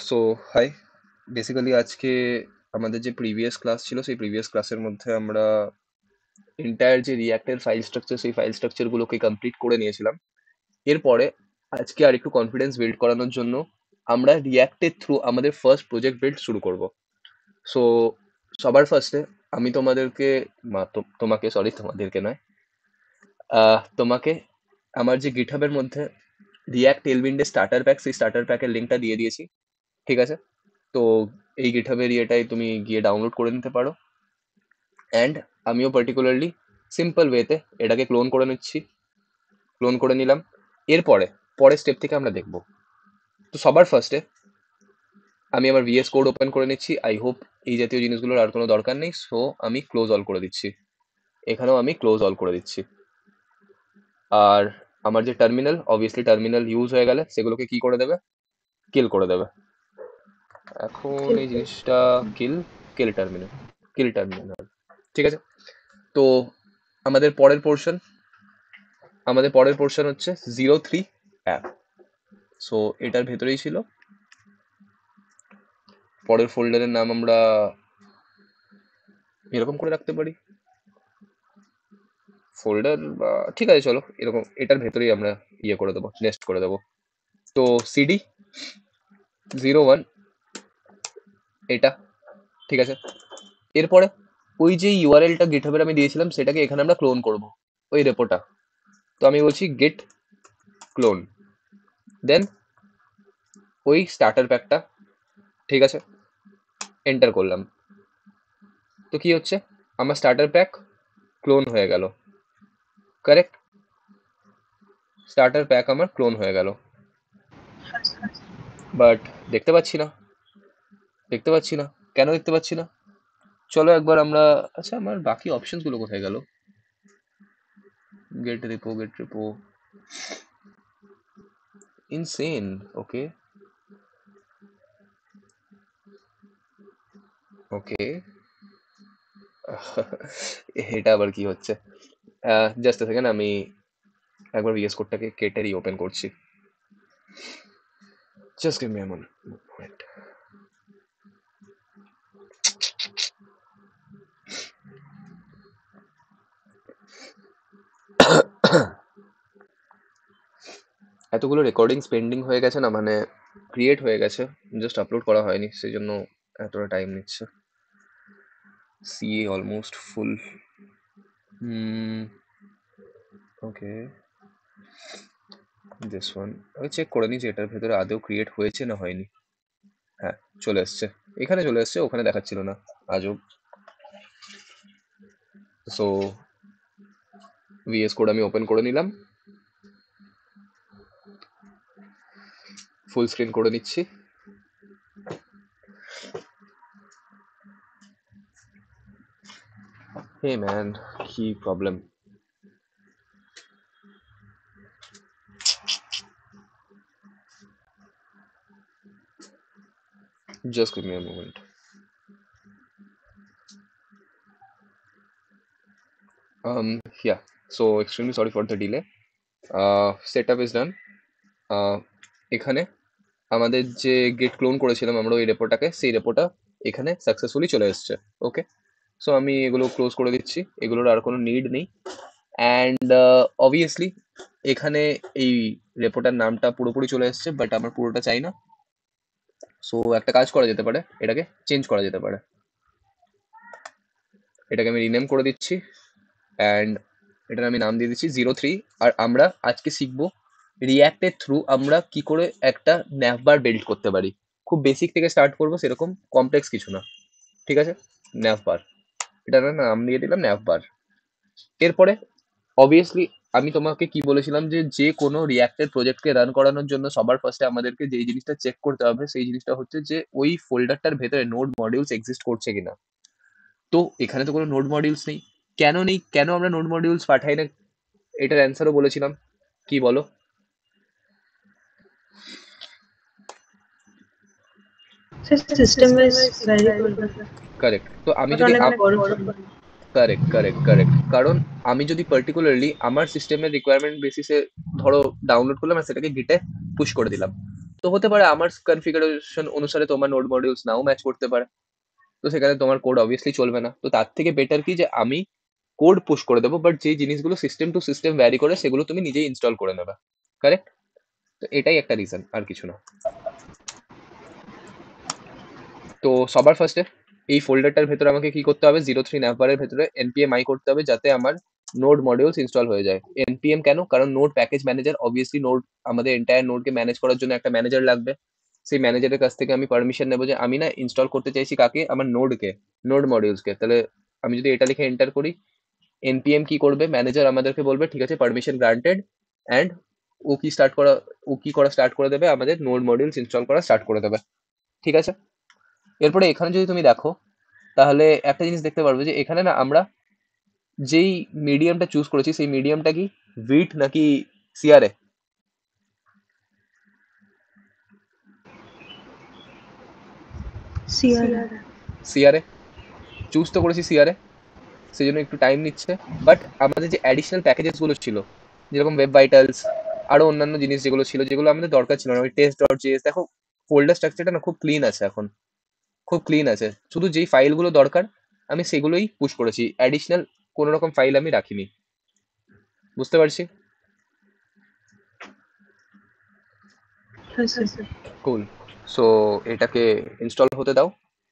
So high, basically আজকে আমাদের যে প্রিভিয়াস ক্লাস ছিল সেই প্রিভিয়াস ক্লাসের মধ্যে আমরা এন্টায়ার যে রিয়াক্টের ফাইল স্ট্রাকচার সেই ফাইল স্ট্রাকচারগুলোকে কমপ্লিট করে নিয়েছিলাম। এরপরে আজকে আর একটু কনফিডেন্স বিল্ড করানোর জন্য আমরা রিয়াক্টের থ্রু আমাদের ফার্স্ট প্রজেক্ট বিল্ড শুরু করব। সো সবার ফার্স্টে আমি তোমাদেরকে তোমাকে সরি, তোমাদেরকে নয়, তোমাকে আমার যে গিটহাবের মধ্যে রিয়াক্ট টেলউইন্ডের স্টার্টার প্যাক, সেই স্টার্টার প্যাকের লিঙ্কটা দিয়ে দিয়েছি। ঠিক আছে? তো এই গিটহাবের ইয়েটাই তুমি গিয়ে ডাউনলোড করে নিতে পারো। অ্যান্ড আমিও পার্টিকুলারলি সিম্পল ওয়েতে এটাকে ক্লোন করে নিচ্ছি, ক্লোন করে নিলাম। এরপরে পরের স্টেপ থেকে আমরা দেখব। তো সবার ফার্স্টে আমি আমার ভিএস কোড ওপেন করে নিচ্ছি। আই হোপ এই জাতীয় জিনিসগুলোর আর কোনো দরকার নেই, সো আমি ক্লোজ অল করে দিচ্ছি। এখানেও আমি ক্লোজ অল করে দিচ্ছি। আর আমার যে টার্মিনাল, অবভিয়াসলি টার্মিনাল ইউজ হয়ে গেলে সেগুলোকে কি করে দেবে? কিল করে দেবে। এখন এই জিনিসটা কিল কিল টার্মিনাল কিল টার্মিনাল ঠিক আছে? তো আমাদের পরের পোর্শন হচ্ছে 03 অ্যাপ। সো এটার ভেতরেই ছিল। পরের ফোল্ডারের নাম আমরা এরকম করে রাখতে পারি, ফোল্ডার বা ঠিক আছে চলো এরকম, এটার ভেতরেই আমরা ইয়ে করে দেবো, নেক্সট করে দেবো। তো সিডি 01 এটা, ঠিক আছে? এরপরে ওই যে ইউআরএলটা গিটহাবের আমি দিয়েছিলাম সেটাকে এখানে আমরা ক্লোন করব, ওই রেপোটা। তো আমি বলছি গেট ক্লোন, দেন ওই স্টার্টার প্যাকটা, ঠিক আছে, এন্টার করলাম। তো কি হচ্ছে, আমার স্টার্টার প্যাক ক্লোন হয়ে গেল। কারেক্ট, স্টার্টার প্যাক আমার ক্লোন হয়ে গেল। বাট দেখতে পাচ্ছি না, দেখতে পাচ্ছি না, কেন দেখতে পাচ্ছি না? চলো একবার আমরা, আচ্ছা আমার বাকি অপশনস গুলো কোথায় গেল? গেট রিপো ইনসেন। ওকে ওকে এটা আবার কি হচ্ছে? জাস্ট সেকেন্ড, আমি একবার ভিএস কোডটাকে কেটে ওপেন করছি। Just give me a moment. এতগুলো রেকর্ডিংস পেন্ডিং হয়ে গেছে না, মানে ক্রিয়েট হয়ে গেছে, জাস্ট আপলোড করা হয়নি, সেই জন্য এতটা টাইম নিচ্ছে। CA almost full. Okay, this one আমি চেক করে নিই যে এটার ভেতরে আদৌ ক্রিয়েট হয়েছে না হয়নি। হ্যাঁ, চলে এসছে, এখানে চলে এসছে, ওখানে দেখাচ্ছিল না, আজব। সো ভিএস কোড আমি ওপেন করে নিলাম, ফুল স্ক্রিন করে নিচ্ছি। হে ম্যান, কি problem? Just give me a moment. Yeah, so extremely sorry for the delay. Setup is done. এখানে আমাদের যে গেট ক্লোন করেছিলাম আমরা ওই রেপোটাকে, সেই রেপোটা এখানে সাকসেসফুলি চলে এসছে। ওকে, সো আমি এগুলো ক্লোজ করে দিচ্ছি, এগুলোর আর কোনো নিড নেই। অ্যান্ড অবভিয়াসলি এখানে এই রেপোটার নামটা পুরোপুরি চলে এসছে, বাট আমার পুরোটা চাই না। সো একটা কাজ করা যেতে পারে, এটাকে চেঞ্জ করা যেতে পারে। এটাকে আমি রিনেম করে দিচ্ছি, অ্যান্ড এটার আমি নাম দিয়ে দিচ্ছি 03। আর আমরা আজকে শিখবো রিয়াক্টের থ্রু আমরা কি করে একটা ন্যাভবার বিল্ড করতে পারি। খুব বেসিক থেকে স্টার্ট করবো, সেরকম কমপ্লেক্স কিছু না, ঠিক আছে? ন্যাভবার, এটার নাম দিয়ে দিলাম ন্যাভবার। এরপরে অবভিয়াসলি আমি তোমাকে কি বলেছিলাম যে যে কোনো রিয়াক্টের প্রজেক্টকে রান করানোর জন্য সবার ফার্স্টে আমাদেরকে যেই জিনিসটা চেক করতে হবে সেই জিনিসটা হচ্ছে যে ওই ফোল্ডারটার ভেতরে নোড মডিউলস এক্সিস্ট করছে কিনা। তো এখানে তো কোনো নোড মডিউলস নেই। কেন নেই, কেন আমরা নোড মডিউলস পাঠাই না, এটার অ্যান্সারও বলেছিলাম। কি বলো? System is very good, correct. তো আমি but যদি অনেক বড় ছিল। কারেক্ট কারেক্ট কারেক্ট, কারণ আমি যদি পার্টিকুলারলি আমার সিস্টেমের রিকোয়ারমেন্ট বেসিসে ধরো ডাউনলোড করলাম আর সেটাকে গিটে পুশ করে দিলাম, তো হতে পারে আমার কনফিগারেশন অনুসারে তোমার নোড মডিউলস নাও ম্যাচ করতে পারে, তো সেখানে তোমার কোড অবভিয়াসলি চলবে না। তো তার থেকে বেটার কি যে আমি কোড পুশ করে দেবো, বাট যে জিনিসগুলো সিস্টেম টু সিস্টেম ভ্যারি করে সেগুলো তুমি নিজেই ইনস্টল করে নেবে। কারেক্ট? তো এটাই একটা রিজন, আর কিছু না। তো সবার ফার্স্টে এই ফোল্ডারটার ভেতরে আমাকে কি করতে হবে, 03 ন্যাভবারের ভেতরে npm i করতে হবে, যাতে আমার নোড মডিউলস ইনস্টল হয়ে যায়। npm কেন? কারণ node package manager, obviously node আমাদের এন্টায়ার নোডকে ম্যানেজ করার জন্য একটা ম্যানেজার লাগবে। সেই ম্যানেজারের কাছ থেকে আমি পারমিশন নেবো যে আমি না ইনস্টল করতে চাইছি কাকে, আমার নোডকে, নোড মডিউলসকে। তাহলে আমি যদি এটা লিখে এন্টার করি, npm কি করবে, ম্যানেজার আমাদেরকে বলবে ঠিক আছে পারমিশন গ্রান্টেড, অ্যান্ড ও কি করা স্টার্ট করে দেবে, আমাদের নোড মডিউলস ইনস্টল করা স্টার্ট করে দেবে। ঠিক আছে? এরপরে এখানে যদি তুমি দেখো, তাহলে একটা জিনিস দেখতে পারবে যে এখানে না আমরা যেই মিডিয়ামটা চুজ করেছি সেই মিডিয়ামটা কি উইট নাকি সিআরএ? সিআরএ। সিআরএ চুজ তো করেছি, সিআরএ, সেই জন্য একটু টাইম নিচ্ছে। বাট আমাদের যে অ্যাডিশনাল প্যাকেজেস গুলো ছিল, যেরকম ওয়েব ভাইটালস, আরো অন্যান্য জিনিস যেগুলো ছিল, যেগুলো আমাদের দরকার ছিল না, ওই টেস্ট ডট জেএস, দেখো ফোল্ডার স্ট্রাকচারটা না খুব ক্লিন আছে এখন, খুব ক্লিন আছে। শুধু যেই ফাইলগুলো দরকার আমি সেগুলোই পুশ করেছি, অ্যাডিশনাল কোনো রকম ফাইল আমি রাখিনি। বুঝতে পারছি? হ্যাঁ স্যার। কুল। সো এটাকে ইনস্টল হতে দাও,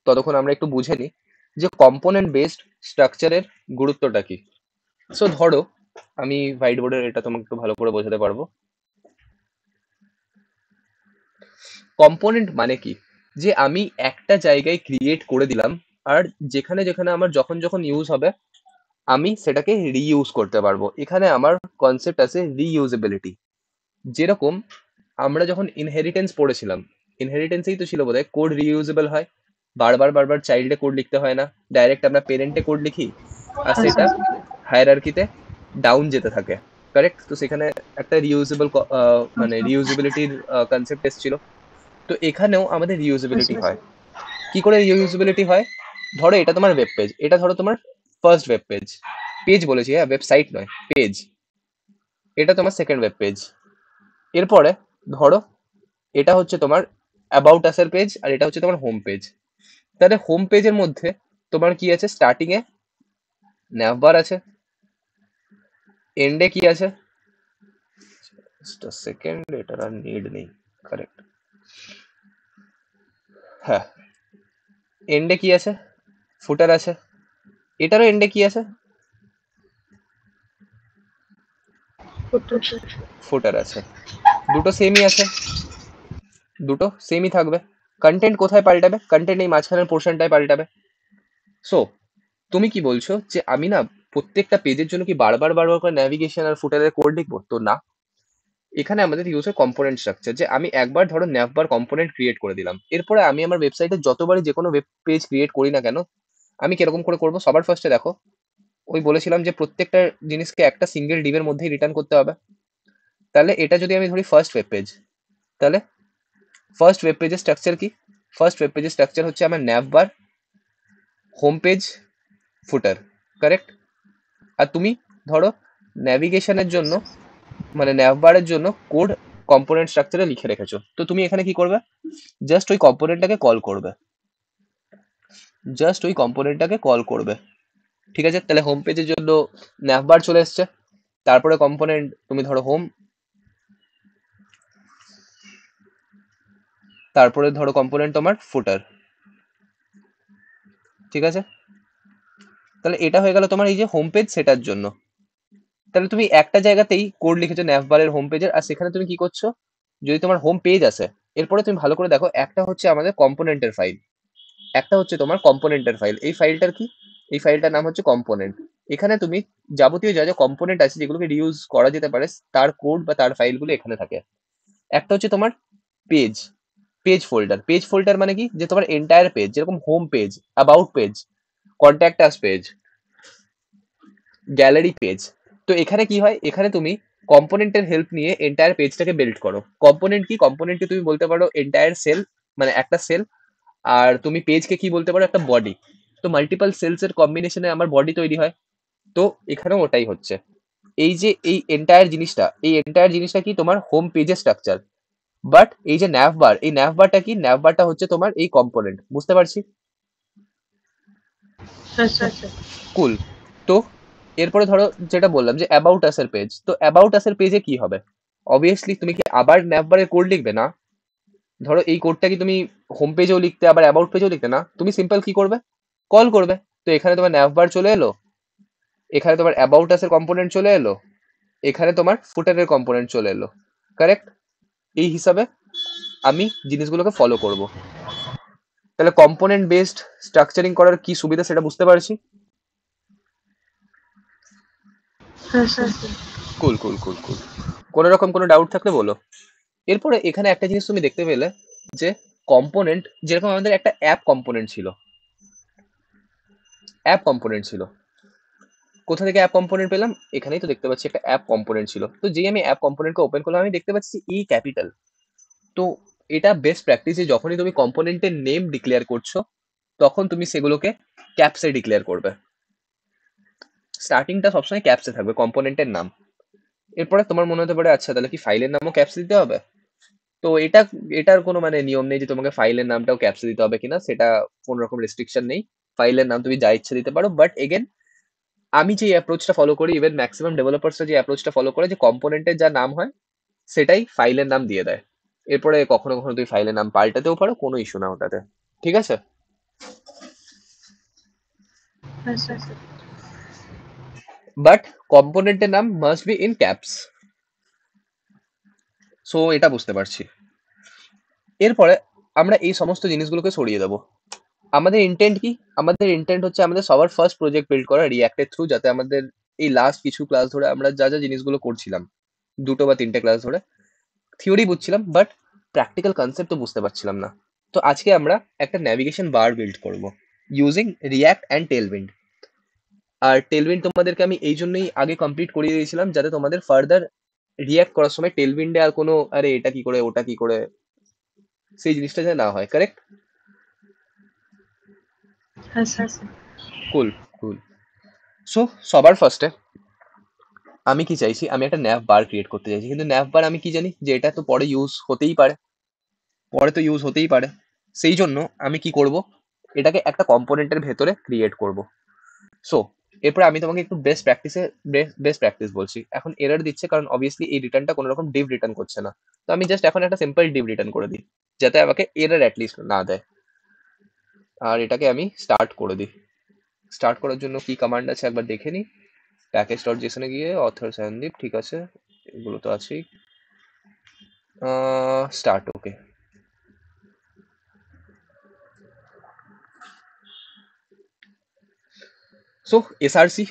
ততক্ষণ আমরা একটু বুঝে নিই যে কম্পোনেন্ট বেসড স্ট্রাকচারের গুরুত্বটা কি। সো ধরো আমি হোয়াইট বোর্ডের এটা তোমাকে একটু ভালো করে বোঝাতে পারবো। কম্পোনেন্ট মানে কি, যে আমি একটা জায়গায় ক্রিয়েট করে দিলাম, আর যেখানে যেখানে আমার যখন যখন ইউজ হবে আমি সেটাকে রিইউজ করতে পারবো। এখানে আমার কনসেপ্ট আছে রিইউজেবিলিটি। যেরকম আমরা যখন ইনহেরিটেন্স পড়েছিলাম, ইনহেরিটেন্সেই তো ছিল বোধহয় কোড রিইউজেবল হয়, বারবার বারবার চাইল্ডে কোড লিখতে হয় না, ডাইরেক্ট আমরা পেরেন্টে কোড লিখি আর হ্যাঁ সেটা স্যার। হায়ারার্কিতে ডাউন যেতে থাকে। কারেক্ট? তো সেখানে একটা রিইউজেবল মানে রিইউজেবিলিটির কনসেপ্ট এসেছিল। তো এখানেও আমাদের হ্যাঁ রিইউজেবিলিটি স্যার। হয়। কি করে রিইউজেবিলিটি হয়? ধরো এটা তোমার ওয়েব পেজ, এটা ধরো তোমার ফার্স্ট ওয়েব পেজ, পেজ বলেছি হ্যাঁ, ওয়েবসাইট নয়, পেজ। এটা তোমার সেকেন্ড ওয়েব পেজ। এরপরে ধরো এটা হচ্ছে তোমার অ্যাবাউট আস এর পেজ, আর এটা হচ্ছে তোমার হোম পেজ। তাহলে হোম পেজের মধ্যে তোমার কি আছে, স্টার্টিং এ ন্যাভবার আছে, এন্ডে কি আছে, সেকেন্ড, এটার আর নিড নেই। কারেক্ট, হ্যাঁ। এন্ডে কি আছে, ফুটার আছে। এটারও এন্ডে কি আছে, ফুটার। ফুটার আছে। দুটো সেমই আছে, দুটো সেমই থাকবে। কন্টেন্ট কোথায় পাল্টাবে? কন্টেন্ট এই মাঝখানের পোর্শনটায় পাল্টাবে। সো তুমি কি বলছো যে আমি না প্রত্যেকটা পেজের জন্য কি বারবার বারবার করে ন্যাভিগেশন আর ফুটারের কোড লিখবো? তো না, এখানে আমাদের ইউজ হয় কম্পোনেন্ট স্ট্রাকচার। যে আমি একবার ধরো ন্যাভবার কম্পোনেন্ট ক্রিয়েট করে দিলাম, এরপরে আমি আমার ওয়েবসাইটে যতবারই যে কোনো ওয়েব পেজ ক্রিয়েট করি না কেন, আমি কিরকম করে করবো? সবার ফার্স্টে দেখো, ওই বলেছিলাম যে প্রত্যেকটা জিনিসকে একটা সিঙ্গেল ডিভের মধ্যেই রিটার্ন করতে হবে। তাহলে এটা যদি আমি ধরি ফার্স্ট ওয়েব পেজ, তাহলে ফার্স্ট ওয়েব পেজের স্ট্রাকচার কি? ফার্স্ট ওয়েব পেজের স্ট্রাকচার হচ্ছে আমার ন্যাভবার, হোম পেজ, ফুটার। কারেক্ট? আর তুমি ধরো ন্যাভিগেশনের জন্য, মানে ন্যাভবারের জন্য কোড কম্পোনেন্ট স্ট্রাকচারে লিখে রেখেছো, তো তুমি এখানে কি করবে, জাস্ট ওই কম্পোনেন্টটাকে কল করবে, জাস্ট ওই কম্পোনেন্টটাকে কল করবে। ঠিক আছে? তাহলে হোম পেজের জন্য ন্যাভবার চলে এসছে, তারপরে কম্পোনেন্ট তুমি ধরো হোম, তারপরে ধরো কম্পোনেন্ট তোমার ফুটার। ঠিক আছে? তাহলে এটা হয়ে গেল তোমার এই যে হোম পেজ সেটার জন্য। তাহলে তুমি একটা জায়গাতেই কোড লিখেছো ন্যাভবারের হোম পেজের, আর সেখানে তুমি কি করছো, যদি তোমার হোম পেজ আছে, এরপরে তুমি ভালো করে দেখো, একটা হচ্ছে আমাদের কম্পোনেন্টের ফাইল, একটা হচ্ছে তোমার কম্পোনেন্টের ফাইল। এই ফাইলটার কি, এই ফাইলটার নাম হচ্ছে কম্পোনেন্ট। এখানে তুমি যাবতীয় যা যা কম্পোনেন্ট আছে যেগুলোকে রিউজ করা যেতে পারে, তার কোড বা তার ফাইলগুলো এখানে থাকে। একটা হচ্ছে তোমার page, page folder. Page folder মানে কি, যে তোমার এন্টায়ার পেজ, যেরকম home page, about page, contact us page, gallery page. তো এখানে কি হয়, এখানে তুমি কম্পোনেন্টের হেল্প নিয়ে এন্টায়ার পেজটাকে বিল্ড করো। কম্পোনেন্ট কি, কম্পোনেন্টকে তুমি বলতে পারো এন্টায়ার সেল, মানে একটা সেল। আর তুমি পেজকে কি বলতে পারো, একটা বডি। তো মাল্টিপল সেলস এর কম্বিনেশনে আমার বডি তৈরি হয়। তো এখানেও ওটাই হচ্ছে। এই যে এই এন্টায়ার জিনিসটা, এই এন্টায়ার জিনিসটা কি, তোমার হোম পেজের স্ট্রাকচার। বাট এই যে ন্যাভবার, এই ন্যাভবারটা কি? ন্যাভবারটা হচ্ছে তোমার এই কম্পোনেন্ট, বুঝতে পারছি? হ্যাঁ স্যার। কুল। তো এরপরে ধরো যেটা বললাম যে অ্যাবাউট আস এর পেজ, তো অ্যাবাউট আস এর পেজে কি হবে? অবভিয়াসলি তুমি কি আবার ন্যাভবারের কোড লিখবে? না। ধরো এই কোডটা কি তুমি হোম পেজেও লিখতে আবার অ্যাবাউট পেজেও লিখতে? না, তুমি সিম্পল কি করবে? কল করবে। তো এখানে তোমার ন্যাভবার চলে এলো, এখানে তোমার অ্যাবাউট আস এর কম্পোনেন্ট চলে এলো, এখানে তোমার ফুটারের কম্পোনেন্ট চলে এলো। কারেক্ট? এই হিসাবে আমি জিনিসগুলোকে ফলো করব। তাহলে কম্পোনেন্ট বেসড স্ট্রাকচারিং করার কি সুবিধা সেটা বুঝতে পারছি। হ্যাঁ স্যার। কুল কুল কুল কুল। কোনো রকম কোনো ডাউট থাকলে বলো। এরপরে এখানে একটা জিনিস তুমি দেখতে পেলে যে কম্পোনেন্ট, যেরকম আমাদের একটা অ্যাপ কম্পোনেন্ট ছিল, অ্যাপ কম্পোনেন্ট ছিল। কোথা থেকে অ্যাপ কম্পোনেন্ট পেলাম? এখানেই তো দেখতে পাচ্ছি একটা অ্যাপ কম্পোনেন্ট ছিল। তো যেই আমি অ্যাপ কম্পোনেন্টকে ওপেন করলাম, আমি দেখতে পাচ্ছি ই ক্যাপিটাল। তো এটা বেস্ট প্র্যাকটিস যে যখনই তুমি কম্পোনেন্টের নেম ডিক্লেয়ার করছো, তখন তুমি সেগুলোকে ক্যাপসে ডিক্লেয়ার করবে। স্টার্টিংটা সবসময় ক্যাপসে থাকবে কম্পোনেন্টের নাম। এরপরে তোমার মনে হতে পারে আচ্ছা তাহলে কি ফাইলের নামও ক্যাপসে দিতে হবে? তো এটার কোনো মানে নিয়ম নেই যে তোমাকে ফাইলের নামটাও ক্যাপসে দিতে হবে কিনা, সেটা কোনো রকম রেস্ট্রিকশন নেই। ফাইলের নাম তুমি যা ইচ্ছে দিতে পারো, বাট এগেন আমি যে অ্যাপ্রোচটা ফলো করি, ইভেন ম্যাক্সিমাম ডেভেলপার্সরা যে অ্যাপ্রোচটা ফলো করে, যে কম্পোনেন্টের যা নাম হয় সেটাই ফাইলের নাম দিয়ে দেয়। এরপরে কখনো কখনো তুমি ফাইলের নাম পাল্টাতেও পারো, কোনো ইস্যু না ওটাতে। ঠিক আছে? হ্যাঁ স্যার। বাট কম্পোনেন্টের নাম must be in caps. So এটা বুঝতে পারছি। এরপরে আমরা এই সমস্ত জিনিসগুলোকে সরিয়ে দেবো। আমাদের ইন্টেন্ট কি? আমাদের ইন্টেন্ট হচ্ছে আমাদের সবার ফার্স্ট প্রজেক্ট বিল্ড করা রিঅ্যাক্টের থ্রু, যাতে আমাদের এই লাস্ট কিছু ক্লাস ধরে আমরা যা যা জিনিসগুলো করছিলাম, 2 বা 3টে ক্লাস ধরে থিওরি বুঝছিলাম, বাট প্র্যাকটিক্যাল কনসেপ্ট তো বুঝতে পারছিলাম না। তো আজকে আমরা একটা ন্যাভিগেশন বার বিল্ড করব ইউজিং রিঅ্যাক্ট অ্যান্ড টেলউইন্ড। আর টেলউইন্ড তোমাদেরকে আমি এই জন্যই আগে কমপ্লিট করিয়ে দিয়েছিলাম, যাতে তোমাদের ফার্দার রিঅ্যাক্ট করার সময় টেলউইন্ডে আর কোনো আরে এটা কি করে ওটা কি করে সেই জিনিসটা যেন না হয়। কারেক্ট? হ্যাঁ স্যার। কুল কুল। সো সবার ফার্স্টে আমি কি চাইছি, আমি একটা ন্যাভ বার ক্রিয়েট করতে চাইছি, কিন্তু ন্যাভ বার আমি কি জানি যে এটা তো পরে ইউজ হতেই পারে, পরে তো ইউজ হতেই পারে। সেই জন্য আমি কি করব, এটাকে একটা কম্পোনেন্টের ভেতরে ক্রিয়েট করব। সো এরপরে আমি তোমাকে একটু বেস্ট প্র্যাকটিস বলছি। এখন এরর দিচ্ছে কারণ অবভিয়াসলি এই রিটার্নটা কোনো রকম ডিভ রিটার্ন করছে না। তো আমি জাস্ট এখন একটা সিম্পল ডিভ রিটার্ন করে দিই, যাতে আমাকে এরর অ্যাটলিস্ট না দেয়। আর এটাকে আমি স্টার্ট করে দিই। স্টার্ট করার জন্য কি কমান্ড আছে একবার দেখে নিই। প্যাকেজ ডট জেসনে গিয়ে অথর সন্দীপ, ঠিক আছে, এগুলো তো আছেই। স্টার্ট, ওকে। সো এসআরসি,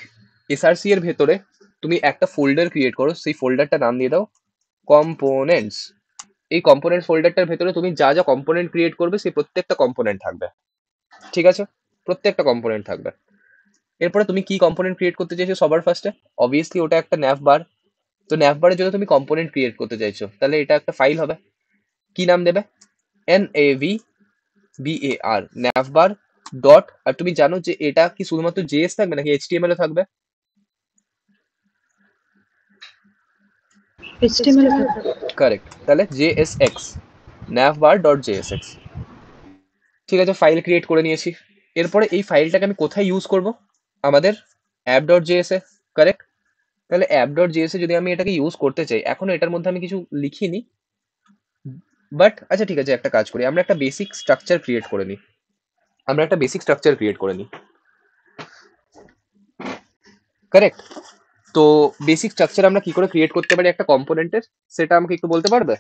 এসআরসি এর ভেতরে তুমি একটা ফোল্ডার ক্রিয়েট করো, সেই ফোল্ডারটা নাম দিয়ে দাও কম্পোনেন্টস। এই কম্পোনেন্ট ফোল্ডারটার ভেতরে তুমি যা যা কম্পোনেন্ট ক্রিয়েট করবে সেই প্রত্যেকটা কম্পোনেন্ট থাকবে। ঠিক আছে? প্রত্যেকটা কম্পোনেন্ট থাকবে। এরপরে তুমি কি কম্পোনেন্ট ক্রিয়েট করতে চাইছো সবার ফার্স্টে? অবভিয়াসলি ওটা একটা ন্যাভ বার। তো ন্যাভ বারের জন্য তুমি কম্পোনেন্ট ক্রিয়েট করতে চাইছো, তাহলে এটা একটা ফাইল হবে। কি নাম দেবে? NAVBAR, ন্যাভবার dot. আর তুমি জানো যে এটা কি শুধুমাত্র জেএস থাকবে নাকি এইচটিএমএল ও থাকবে? HTML থাকবে। কারেক্ট, তাহলে JSX, navbar ডট JSX। ঠিক আছে, ফাইল ক্রিয়েট করে নিয়েছি। এরপরে এই ফাইলটাকে আমি কোথায় ইউজ করব? আমাদের অ্যাপ ডট জেএস এ। কারেক্ট? তাহলে অ্যাপ ডট জেএস এ যদি আমি এটাকে ইউজ করতে চাই, এখনো এটার মধ্যে আমি কিছু লিখিনি, বাট আচ্ছা ঠিক আছে, একটা কাজ করি, আমরা একটা বেসিক স্ট্রাকচার ক্রিয়েট করে নিই। আমরা একটা বেসিক স্ট্রাকচার ক্রিয়েট করে নিই। কারেক্ট? তো বেসিক স্ট্রাকচার আমরা কি করে ক্রিয়েট করতে পারি একটা কম্পোনেন্টের, সেটা আমাকে একটু বলতে পারবে?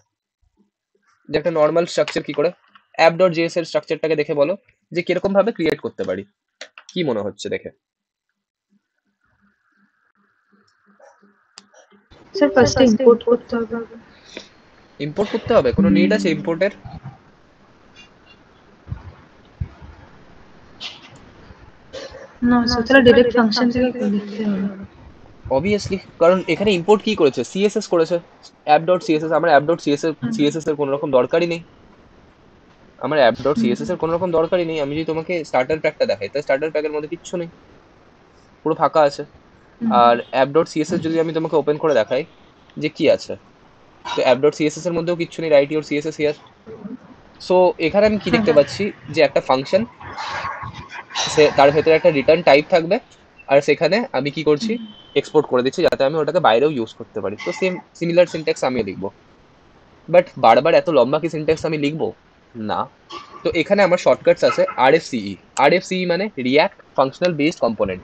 যে একটা নর্মাল স্ট্রাকচার কি করে, অ্যাপ ডট জেএস এর স্ট্রাকচারটাকে দেখে বলো যে কিরকম ভাবে ক্রিয়েট করতে পারি, কি মনে হচ্ছে দেখে। স্যার ফার্স্টে ইম্পোর্ট করতে হবে। ইম্পোর্ট করতে হবে? কোনো নিড আছে ইম্পোর্টের? না স্যার, তাহলে ডিরেক্ট ফাংশন থেকে লিখতে হবে। অবভিয়াসলি, কারণ এখানে ইম্পোর্ট কি করেছে, সিএসএস করেছে, অ্যাপ ডট সিএসএস। আমার অ্যাপ ডট সিএসএস এর কোনো রকম দরকারই নেই। আমার অ্যাপ ডট সিএসএস এর কোনো রকম দরকারই নেই। আমি যদি তোমাকে স্টার্টার প্যাকটা দেখাই, তাই স্টার্টার প্যাকের মধ্যে কিচ্ছু নেই, পুরো ফাঁকা আছে। আর অ্যাপ ডট সিএসএস যদি আমি তোমাকে ওপেন করে দেখাই যে কি আছে, তো অ্যাপ ডট সিএসএস এর মধ্যেও কিচ্ছু নেই, right your CSS here. So এখানে আমি কি দেখতে পাচ্ছি যে একটা ফাংশন, সে তার ভেতরে একটা রিটার্ন টাইপ থাকবে, আর সেখানে আমি কি করছি, এক্সপোর্ট করে দিচ্ছি যাতে আমি ওটাকে বাইরেও ইউজ করতে পারি। তো সেম সিমিলার সিনট্যাক্স আমি লিখবো, বাট বারবার এত লম্বা কি সিনট্যাক্স আমি লিখবো না। তো এখানে আমার শর্টকাটস আছে আরএফসিই। আরএফসিই মানে রিয়াক্ট ফাংশনাল বেসড কম্পোনেন্ট।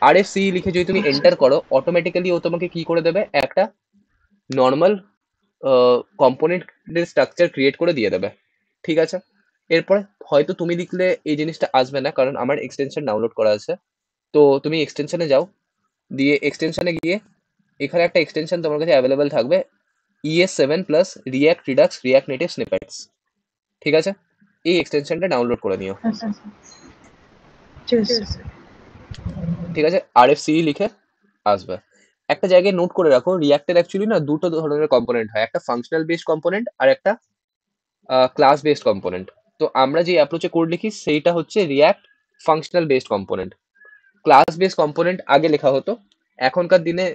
আরএফসিই লিখে যদি তুমি এন্টার করো, অটোমেটিক্যালি ও তোমাকে কি করে দেবে, একটা নর্মাল কম্পোনেন্টের স্ট্রাকচার ক্রিয়েট করে দিয়ে দেবে। ঠিক আছে, এরপরে হয়তো তুমি লিখলে এই জিনিসটা আসবে না, কারণ আমার এক্সটেনশন ডাউনলোড করা আছে। তো তুমি এক্সটেনশনে যাও, দিয়ে এক্সটেনশনে গিয়ে এখানে একটা এক্সটেনশন তোমার কাছে অ্যাভেলেবেল থাকবে, ES7 plus react Redux react native snippets. ঠিক আছে, এই এক্সটেনশনটা ডাউনলোড করে নিও। ঠিক আছে, আরএফসিই লিখে আসবে। একটা জায়গায় নোট করে রাখো, রিয়াক্টের অ্যাকচুয়ালি না দুটো ধরনের কম্পোনেন্ট হয়, একটা ফাংশনাল বেসড কম্পোনেন্ট আর একটা ক্লাস বেসড কম্পোনেন্ট। তো আমরা যে অ্যাপ্রোচে কোড লিখি সেইটা হচ্ছে react functional based component. Class based component আগে লেখা হতো, এখনকার দিনে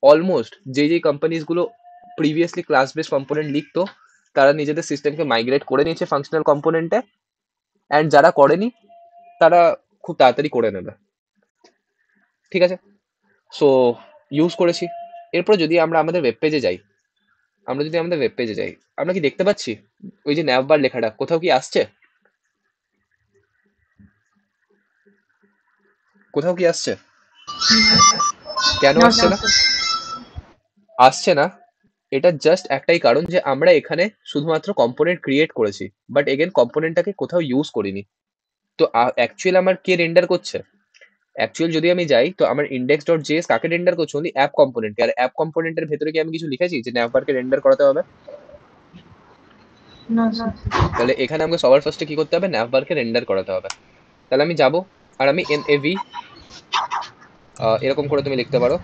অলমোস্ট যে কোম্পানিজ গুলো প্রিভিয়াসলি ক্লাস বেসড কম্পোনেন্ট লিখতো, তারা নিজেদের সিস্টেমকে মাইগ্রেট করে নিয়েছে ফাংশনাল কম্পোনেন্টে, অ্যান্ড যারা করেনি তারা খুব তাড়াতাড়ি করে নেবে। ঠিক আছে, সো ইউজ করেছি। এরপর যদি আমরা আমাদের ওয়েব পেজে যাই, আমরা কি দেখতে পাচ্ছি ওই যে ন্যাভবার লেখাটা কোথাও কি আসছে? কোথাও কি আসছে? কেন আসছে না? আসছে না, এটা জাস্ট একটাই কারণ যে আমরা এখানে শুধুমাত্র কম্পোনেন্ট ক্রিয়েট করেছি, বাট এগেন কম্পোনেন্টটাকে কোথাও ইউজ করিনি। তো অ্যাকচুয়াল আমার কে রেন্ডার করছে? অ্যাকচুয়াল যদি আমি যাই, তো আমার ইন্ডেক্স ডট জেএস কাকে রেন্ডার করছে? অনলি অ্যাপ কম্পোনেন্টকে। আর অ্যাপ কম্পোনেন্টের ভেতরে কি আমি কিছু লিখেছি যে ন্যাভবারকে রেন্ডার করাতে হবে? তাহলে এখানে আমাকে সবার ফার্স্টে কি করতে হবে, ন্যাভবারকে রেন্ডার করাতে হবে। তাহলে আমি যাব, আর আমি NAV এরকম করে তুমি লিখতে পারো,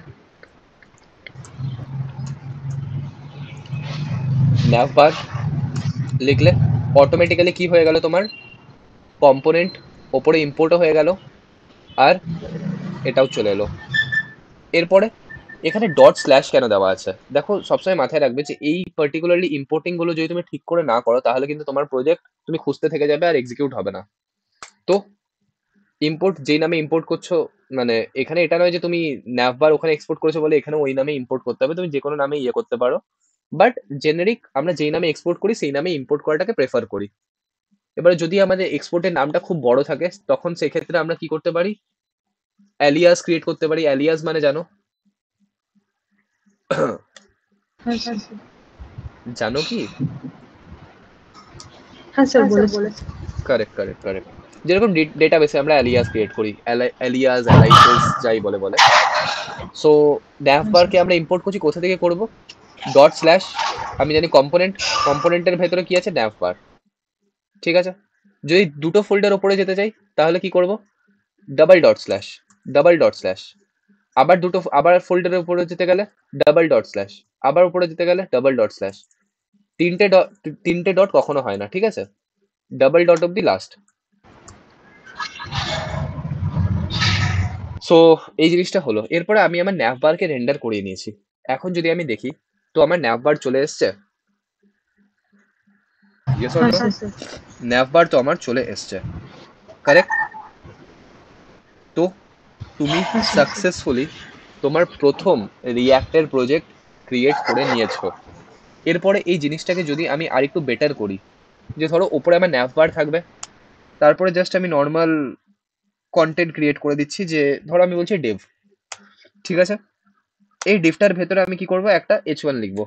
ন্যাভবার লিখলে অটোমেটিক্যালি কি হয়ে গেল, তোমার কম্পোনেন্ট ওপরে ইম্পোর্টও হয়ে গেল, আর এটাও চলে এলো। এরপরে এখানে ডট স্ল্যাশ কেন দেওয়া আছে? দেখো, সবসময় মাথায় রাখবে যে এই পার্টিকুলারলি ইম্পোর্টিং গুলো যদি তুমি ঠিক করে না করো, তাহলে কিন্তু তোমার প্রজেক্ট তুমি খুঁজতে থেকে যাবে আর এক্সিকিউট হবে না। তো ইম্পোর্ট যেই নামে ইম্পোর্ট করছো, মানে এখানে এটা নয় যে তুমি ন্যাভবার ওখানে এক্সপোর্ট করেছো বলে এখানে ওই নামে ইম্পোর্ট করতে হবে, তুমি যে কোনো নামে ইয়ে করতে পারো, বাট জেনারিক আমরা যেই নামে এক্সপোর্ট করি সেই নামে ইম্পোর্ট করাটাকে প্রেফার করি। এবারে যদি আমাদের এক্সপোর্টের নামটা খুব বড় থাকে, তখন সেক্ষেত্রে আমরা কি করতে পারি, অ্যালিয়াস ক্রিয়েট করতে পারি। অ্যালিয়াস মানে জানো? জানো কি? কারেক্ট কারেক্ট কারেক্ট, যেরকম ডেটাবেসে আমরা অ্যালিয়াস ক্রিয়েট করি, অ্যালিয়াস অ্যালাইসেস যাই বলে বলে। সো ন্যাভবারকে আমরা ইম্পোর্ট করছি, কোথা থেকে করব? ডট স্ল্যাশ, আমি জানি কম্পোনেন্টের ভেতরে কি আছে, ন্যাভবার। ঠিক আছে, যদি দুটো ফোল্ডার ওপরে যেতে চাই তাহলে কি করব, double dot slash, double dot slash. আবার ফোল্ডারের উপরে যেতে গেলে ডাবল ডট স্ল্যাশ, আবার উপরে যেতে গেলে ডাবল ডট স্ল্যাশ। তিনটে ডট কখনো হয় না, ঠিক আছে? Double dot of the last. So এই জিনিসটা হলো। এরপরে আমি আমার ন্যাভবারকে রেন্ডার করিয়ে নিয়েছি। এখন যদি আমি দেখি, তো আমার ন্যাভবার চলে এসছে। ন্যাভবার তো আমার চলে এসছে, কারেক্ট? তো তুমি সাকসেসফুলি তোমার প্রথম রিয়াক্টের প্রজেক্ট ক্রিয়েট করে নিয়েছো। এরপরে এই জিনিসটাকে যদি আমি আরেকটু বেটার করি, যে ধরো ওপরে আমার ন্যাভবার থাকবে, তারপরে জাস্ট আমি নর্মাল কন্টেন্ট ক্রিয়েট করে দিচ্ছি, যে ধরো আমি বলছি ডেভ। ঠিক আছে, এই ডিভটার ভেতরে আমি কি করব, একটা H1 লিখবো।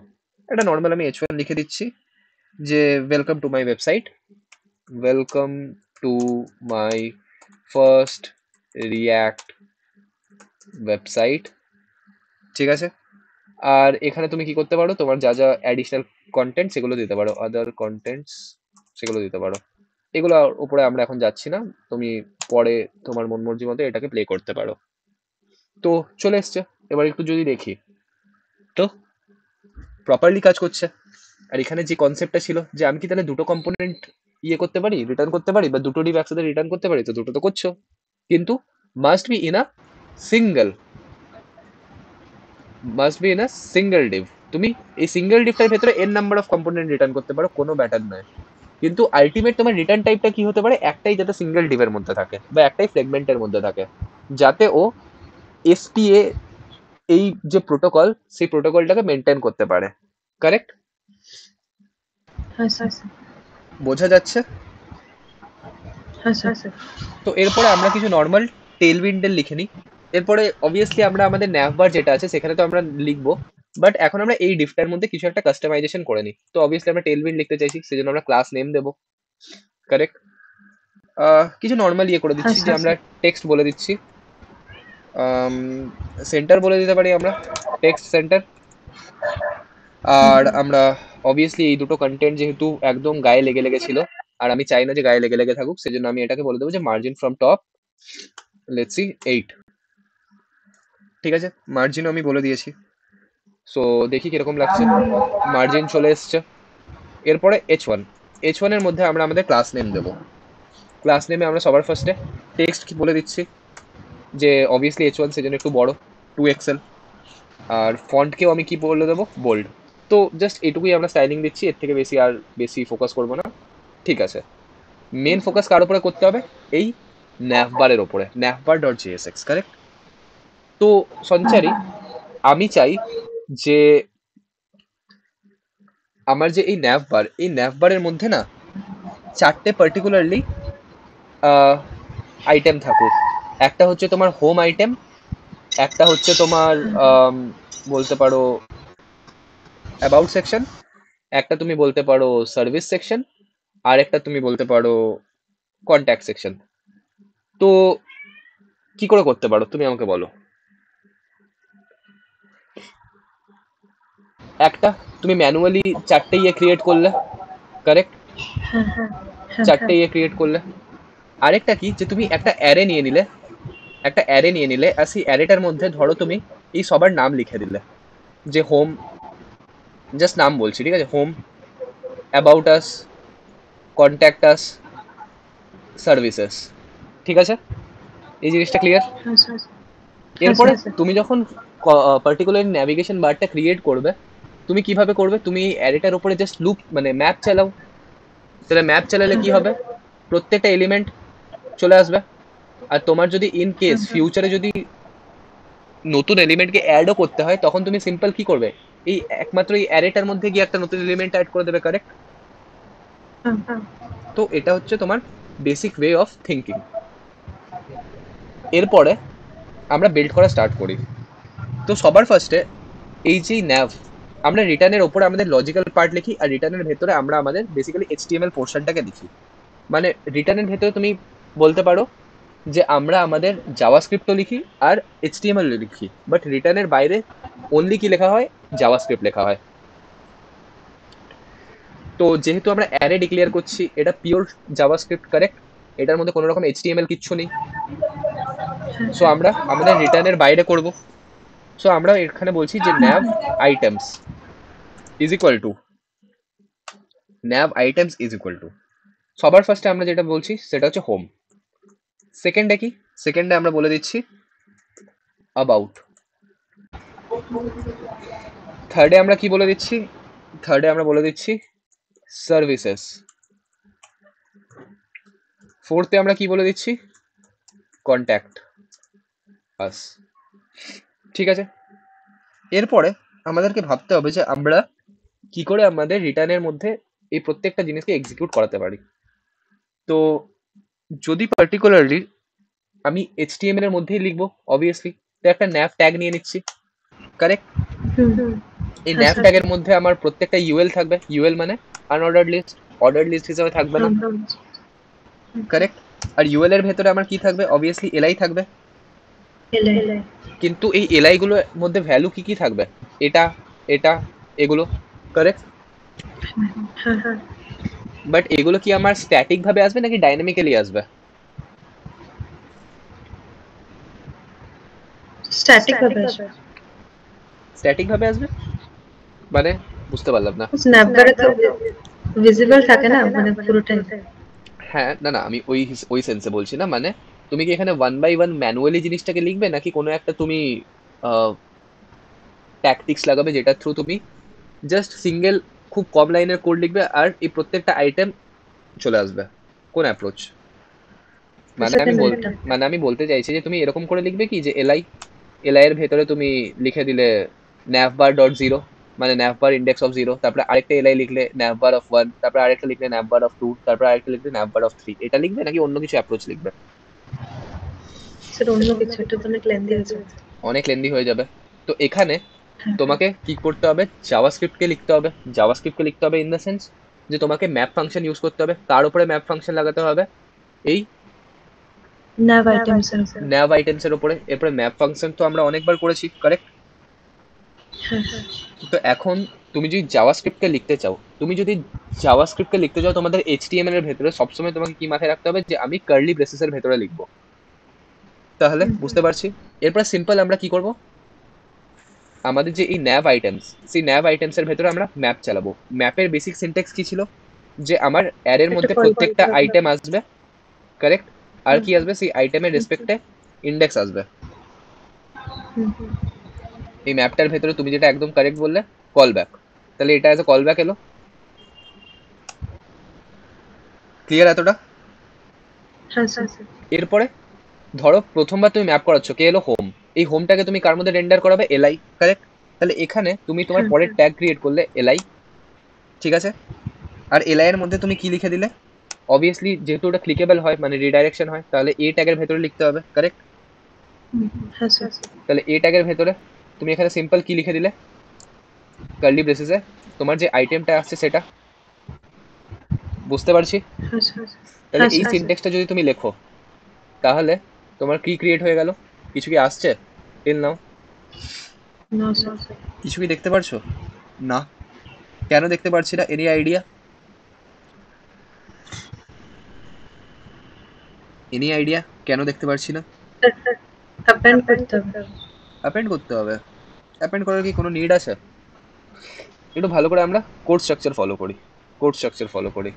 একটা নর্মাল আমি H1 লিখে দিচ্ছি, যে welcome to my website, welcome to my first react website. ঠিক আছে, আর এখানে তুমি কি করতে পারো, তোমার যা যা অ্যাডিশনাল কন্টেন্ট সেগুলো দিতে পারো, আদার কন্টেন্টস সেগুলো দিতে পারো। এগুলো উপরে আমরা এখন যাচ্ছি না, তুমি পরে তোমার মন মর্জি মতো এটাকে প্লে করতে পারো। তো চলে এসছে। এবার একটু যদি দেখি, তো প্রপারলি কাজ করছে। আর এখানে যে কনসেপ্টটা ছিল যে আমি কি তাহলে দুটো কম্পোনেন্ট ইয়ে করতে পারি, রিটার্ন করতে পারি, বা দুটো ডিভ একসাথে রিটার্ন করতে পারি, তো দুটো তো করছো, কিন্তু must be in a single, must be in a single Depp. তুমি এই সিঙ্গেল ডিফটার ভেতরে N number of component return করতে পারো, কোনো ব্যাটার নয়। কিন্তু আলটিমেট তোমার রিটার্ন টাইপটা কি হতে পারে, একটাই যাতে সিঙ্গেল ডিভের মধ্যে থাকে বা একটাই ফ্রেগমেন্টের মধ্যে থাকে, যাতে ও এসপিএ এই যে প্রোটোকল সেই প্রোটোকলটাকে মেনটেন করতে পারে। কারেক্ট? হ্যাঁ স্যার। বোঝা যাচ্ছে? হ্যাঁ স্যার। তো এরপরে আমরা কিছু নর্মাল টেলউইন্ডের লিখে নিই। এরপরে অবভিয়াসলি আমরা আমাদের ন্যাভবার যেটা আছে সেখানে তো আমরা লিখবো, বাট এখন আমরা এই ডিফটার মধ্যে কিছু একটা কাস্টমাইজেশন করে নিই। তো অবভিয়াসলি আমরা টেলউইন্ড লিখতে চাইছি, সেজন্য আমরা ক্লাস নেম দেবো। কারেক্ট? কিছু নর্মাল ইয়ে করে হ্যাঁ দিচ্ছি যে স্যার। আমরা টেক্সট বলে দিচ্ছি, সেন্টার বলে দিতে পারি আমরা, টেক্সট সেন্টার। আর আমরা অবভিয়াসলি এই দুটো কন্টেন্ট যেহেতু একদম গায়ে লেগে লেগেছিল, আর আমি চাই না যে গায়ে লেগে লেগে থাকুক, সেজন্য আমি এটাকে বলে দেবো যে margin from top let's see 8। ঠিক আছে, মার্জিনও আমি বলে দিয়েছি। সো দেখি কিরকম লাগছে। মার্জিন চলে এসছে। এরপরে H1 এর মধ্যে আমরা আমাদের ক্লাস নেম দেবো। ক্লাস নেমে আমরা সবার ফার্স্টে টেক্সট কি বলে দিচ্ছি, যে অবভিয়াসলি H1 সেজন্য একটু বড়, 2XL। আর ফন্টকেও আমি কি বলে দেবো, বোল্ড। তো জাস্ট এটুকুই আমরা স্টাইলিং দিচ্ছি, এর থেকে বেশি ফোকাস করবো না। ঠিক আছে, মেন ফোকাস কার উপরে করতে হবে, এই ন্যাভবারের ওপরে, ন্যাভবার ডট জেএসএক্স। কারেক্ট? তো সঞ্চারী, আমি চাই যে আমার যে এই ন্যাভবারের মধ্যে না 4টে পার্টিকুলারলি আইটেম থাকুক। একটা হচ্ছে তোমার হোম আইটেম, একটা হচ্ছে তোমার বলতে পারো অ্যাবাউট সেকশন, একটা তুমি বলতে পারো সার্ভিস সেকশন, আর একটা তুমি বলতে পারো কন্ট্যাক্ট সেকশন। তো কি করে করতে পারো তুমি আমাকে বলো। একটা তুমি ম্যানুয়ালি 4টে ইয়ে ক্রিয়েট করলে, কারেক্ট? হ্যাঁ হ্যাঁ। 4টে ইয়ে ক্রিয়েট করলে। আরেকটা কি, যে তুমি একটা অ্যারে নিয়ে নিলে, আর সেই অ্যারেটার মধ্যে ধরো তুমি এই সবার নাম লিখে দিলে, যে হোম, জাস্ট নাম বলছি, ঠিক আছে, home, about us, contact us, services. ঠিক আছে, এই জিনিসটা ক্লিয়ার? হ্যাঁ স্যার। হ্যাঁ এরপরে স্যার। তুমি যখন পার্টিকুলার ন্যাভিগেশন বারটা ক্রিয়েট করবে, তুমি কিভাবে করবে, তুমি এই অ্যারেটার উপরে জাস্ট লুপ মানে ম্যাপ চালাও। তাহলে ম্যাপ চালালে কি হবে, প্রত্যেকটা এলিমেন্ট চলে আসবে। আর তোমার যদি ইন কেস ফিউচারে যদি নতুন এলিমেন্টকে অ্যাডও করতে হয়, তখন তুমি সিম্পল কি করবে, এই একমাত্র এই অ্যারেটার মধ্যে গিয়ে একটা নতুন এলিমেন্ট অ্যাড করে দেবে। কারেক্ট? হ্যাঁ। তো এটা হচ্ছে তোমার বেসিক ওয়ে অফ থিঙ্কিং। এরপরে আমরা বিল্ড করা স্টার্ট করি। তো সবার ফার্স্টে এই যে ন্যাভ, আমরা রিটার্নের ওপরে আমাদের লজিক্যাল পার্ট লিখি, আর রিটার্নের ভেতরে আমরা আমাদের বেসিক্যালি এইচটিএমএল পোর্শনটাকে লিখি। মানে রিটার্নের ভেতরে তুমি বলতে পারো যে আমরা আমাদের জাভাস্ক্রিপ্টও লিখি আর এইচটিএমএল লিখি, বাট রিটার্নের বাইরে অনলি কি লেখা হয়, জাভাস্ক্রিপ্ট লেখা হয়। তো যেহেতু আমরা অ্যারে ডিক্লেয়ার করছি, এটা পিওর জাভাস্ক্রিপ্ট। কারেক্ট? এটার মধ্যে কোনো রকম এইচটিএমএল কিচ্ছু নেই। সো আমরা আমাদের রিটার্নের বাইরে করব। সো আমরা এখানে বলছি যে nav items is equal to, সবার ফার্স্টে আমরা যেটা বলছি সেটা হচ্ছে হোম। সেকেন্ডে কি, সেকেন্ডে আমরা বলে দিচ্ছি অ্যাবাউট। থার্ডে আমরা কি বলে দিচ্ছি, বলে দিচ্ছি সার্ভিসেস। ফোর্থে আমরা কি বলে দিচ্ছি, কন্ট্যাক্ট আস। ঠিক আছে, এরপরে আমাদেরকে ভাবতে হবে যে আমরা কি করে আমাদের রিটার্নের মধ্যে এই প্রত্যেকটা জিনিসকে এক্সিকিউট করাতে পারি। তো যদি পার্টিকুলারলি আমি এইচটিএমএল এর মধ্যেই লিখবো, অবভিয়াসলি তো একটা ন্যাভ ট্যাগ নিয়ে নিচ্ছি। কারেক্ট? এই ন্যাভ ট্যাগের মধ্যে আমার প্রত্যেকটা ইউএল থাকবে, ইউএল মানে আনঅর্ডার্ড লিস্ট, অর্ডার লিস্ট হিসেবে থাকবে না। কারেক্ট? আর ইউএল এর ভেতরে আমার কি থাকবে, অবভিয়াসলি এলআই থাকবে। কিন্তু এই এলআই গুলোর মধ্যে ভ্যালু কি কি থাকবে, এটা, এটা, এগুলো। কারেক্ট? বাট এগুলো কি আমার স্ট্যাটিক ভাবে আসবে নাকি ডাইনামিক্যালি আসবে? স্ট্যাটিক ভাবে আসবে। স্ট্যাটিক ভাবে আসবে মানে বুঝতে পারলাম না। স্ন্যাপবারে তো ভিজিবল থাকে না, মানে পুরোটাই। হ্যাঁ, না না, আমি ওই সেন্সে বলছি না। মানে তুমি কি এখানে ওয়ান বাই ওয়ান ম্যানুয়ালি জিনিসটাকে লিখবে, নাকি কোনো একটা তুমি ট্যাকটিক্স লাগাবে যেটার থ্রু তুমি জাস্ট সিঙ্গেল খুব কম লাইনের কোড লিখবে আর এই প্রত্যেকটা আইটেম চলে আসবে। কোন অ্যাপ্রোচ? মানে আমি সেকেন্ড আইটেম। মানে আমি বলতে চাইছি যে তুমি এরকম করে লিখবে কি যে এলআই এর ভেতরে তুমি লিখে দিলে navbar ডট জিরো, মানে navbar ইন্ডেক্স অফ জিরো, তারপরে আরেকটা এলআই লিখলে navbar অফ ওয়ান, তারপরে আরেকটা লিখলে navbar অফ টু, তারপরে আরেকটা লিখলে navbar অফ থ্রি। এটা লিখবে নাকি অন্য কিছু অ্যাপ্রোচ লিখবে? সেটা অন্য কিছু, এটা তো অনেক লেন্দি হয়ে যাবে। অনেক লেন্দি হয়ে যাবে। তো এখানে হ্যাঁ। তোমাকে কি করতে হবে, জাভাস্ক্রিপ্টকে লিখতে হবে। জাভাস্ক্রিপ্টকে লিখতে হবে ইন দ্য সেন্স যে তোমাকে ম্যাপ ফাংশন ইউজ করতে হবে, তার উপরে ম্যাপ ফাংশন লাগাতে হবে এই nav আইটেমস এর উপর। nav আইটেমস এর উপরে। এরপরে ম্যাপ ফাংশন তো আমরা অনেকবার করেছি, কারেক্ট? হ্যাঁ। তো এখন তুমি যদি জাভাস্ক্রিপ্টকে লিখতে চাও, তোমাদের এইচটিএমএল এর ভেতরে সবসময় তোমাকে কি মাথায় রাখতে হবে যে আমি কার্লি ব্রেসেসের ভেতরে লিখবো। তাহলে বুঝতে পারছি। এরপর সিম্পল আমরা কি করব, আমাদের যে এই ন্যাভ আইটেমস, সেই ন্যাভ আইটেমস এর ভেতরে আমরা ম্যাপ চালাবো। ম্যাপের বেসিক সিনট্যাক্স কি ছিল, যে আমার অ্যারের একটা মধ্যে কল প্রত্যেকটা করতে হবে। আইটেম আসবে, কারেক্ট? আর কি আসবে, সেই আইটেমের রেসপেক্টে ইন্ডেক্স আসবে। এই ম্যাপটার ভেতরে তুমি যেটা একদম কারেক্ট বললে, কল ব্যাক, তাহলে এটা অ্যাজ এ কল ব্যাক এলো। ক্লিয়ার এতটা? হ্যাঁ স্যার। এরপরে ধরো প্রথমবার তুমি ম্যাপ করাচ্ছ, কে এলো, হোম। এই হোমটাকে তুমি কার মধ্যে রেন্ডার করাবে, এলআই, কারেক্ট? তাহলে এখানে তুমি তোমার পরের ট্যাগ ক্রিয়েট করলে এলআই, ঠিক আছে? আর এলআই এর মধ্যে তুমি কি লিখে দিলে, অবভিয়াসলি যেহেতু ওটা ক্লিকেবল হয় মানে রিডাইরেকশন হয়, তাহলে এ ট্যাগের ভেতরে লিখতে হবে, কারেক্ট? হ্যাঁ স্যার। তাহলে এ ট্যাগের ভেতরে তুমি এখানে সিম্পল কি লিখে দিলে, কার্লি ব্রেসেসে তোমার যে আইটেমটা আসছে সেটা। বুঝতে পারছি। হ্যাঁ স্যার। তাহলে এই সিনট্যাক্সটা যদি তুমি লেখো, তাহলে তোমার কি ক্রিয়েট হয়ে গেল? কিছু কি আসছে টিল নাও? না স্যার। কিছু কি দেখতে পারছো? না। কেন দেখতে পারছি না? Any idea? এনি আইডিয়া কেন দেখতে পারছি না? অ্যাপেন্ড করতে হবে। অ্যাপেন্ড করতে হবে? অ্যাপেন্ড করার কি কোনো নিড আছে? একটু ভালো করে আমরা কোড স্ট্রাকচার ফলো করি।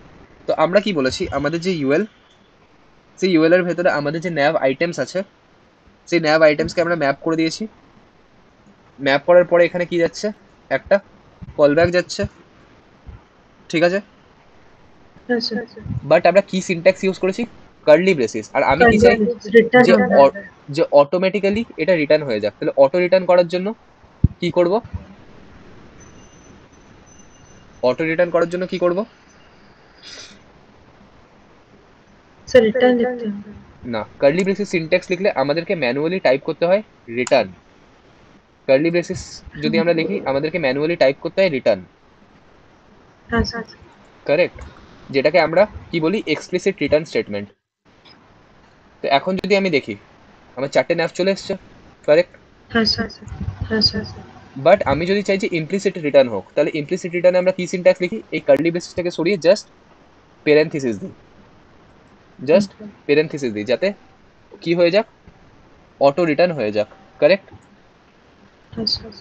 তো আমরা কি বলেছি, আমাদের যে ইউএল, সেই ইউএল এর ভেতরে আমাদের যে ন্যাভ আইটেমস আছে, সেই ন্যাভ আইটেমসকে আমরা ম্যাপ করে দিয়েছি। ম্যাপ করার পরে এখানে কি যাচ্ছে, একটা কলব্যাক যাচ্ছে, ঠিক আছে? হ্যাঁ স্যার। বাট আমরা কি সিনট্যাক্স ইউজ করেছি, কার্লি ব্রেসিস। আর আমি কি চাই, রিটার্ন যে হবে। যে অটোমেটিক্যালি এটা রিটার্ন হয়ে যাক। তাহলে অটো রিটার্ন করার জন্য কি করব, স্যার রিটার্ন লিখতে হবে। না, কার্লি ব্রেসিস সিনট্যাক্স লিখলে আমাদেরকে ম্যানুয়ালি টাইপ করতে হয় রিটার্ন। কার্লি ব্রেসিস যদি আমরা লিখি, আমাদেরকে ম্যানুয়ালি টাইপ করতে হয় রিটার্ন, হ্যাঁ স্যার। কারেক্ট? যেটাকে আমরা কি বলি, এক্সপ্লিসিট রিটার্ন স্টেটমেন্ট। তো এখন যদি আমি দেখি, আমার চারটে ন্যাপ চলে এসছে, কারেক্ট? হ্যাঁ স্যার। হ্যাঁ স্যার। বাট আমি যদি চাই যে ইমপ্লিসিট রিটার্ন হোক, তাহলে ইমপ্লিসিট রিটার্নে আমরা কি সিনট্যাক্স লিখি, এই কার্লি ব্রেসিসটাকে সরিয়ে জাস্ট প্যারেনথেসিস দিই, যাতে কি হয়ে যাক, অটো রিটার্ন হয়ে যাক, কারেক্ট? হ্যাঁ স্যার।